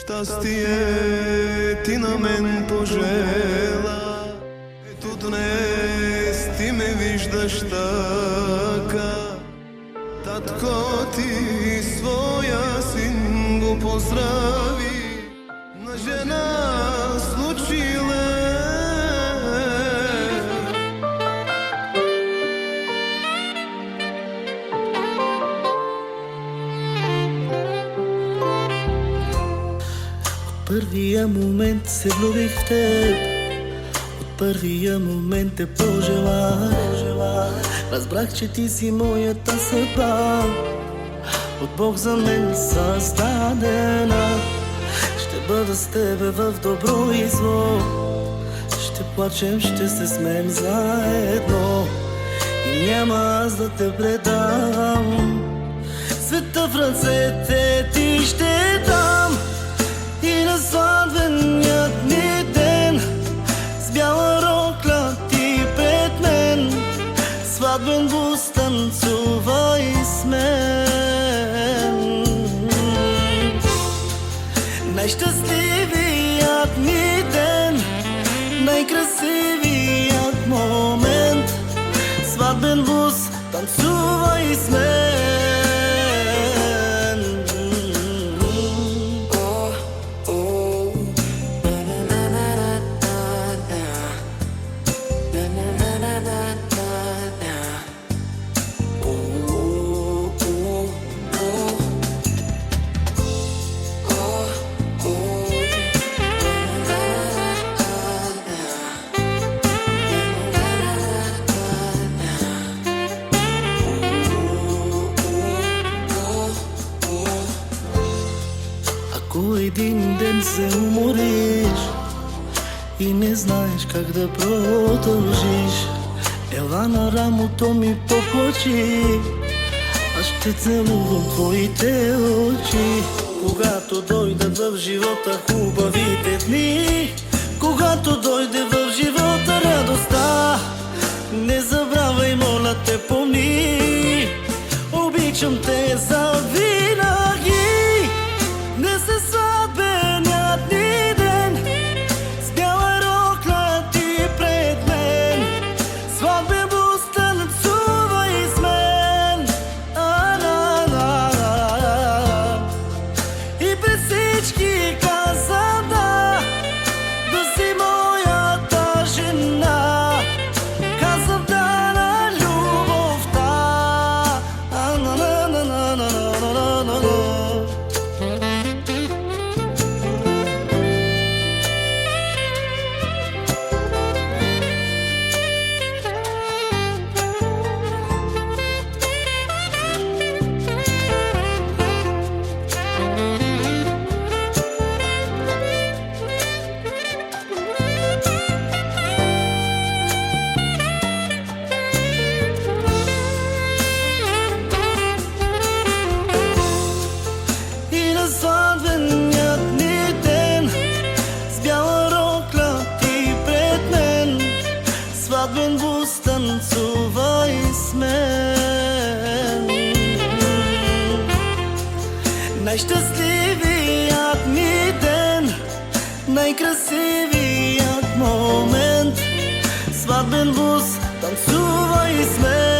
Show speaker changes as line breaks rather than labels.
Щастие ти на мен пожела, ето днес ти ме виждаш така. Татко ти своя син го поздрави, на жена случиле.
Първия момент се влюбих в теб, от първия момент те пожелах. Разбрах, че ти си моята съдба, от Бог за мен създадена. Ще бъда с тебе в добро и зло, ще плачем, ще се смеем заедно и няма аз да те предам. Света в ръцете ти ще дам и на сватбеният ни ден с бяла рокля ти пред мен, сватбен бус танцувай с мен. Най-щастливият ми ден, най-красивият момент, сватбен бус танцувай с мен. Ако един ден се умориш и не знаеш как да продължиш, ела на рамото ми поплачи, аз ще целувам твоите очи. Когато дойдат в живота хубавите дни, когато дойде в живота радостта, не забравяй, моля те, помни, обичам те завинаги. Днес е сватбеният ни ден, с бяла рокля ти пред мен, сватбен бус танцувай с мен. И през всички каза да си моята жена, казах да на любовта. И на сватбеният ни ден с бяла рокля ти пред мен, сватбен бус танцувай с мен. Най-щастливият ми ден, най-красивият момент, сватбен бус танцувай с мен.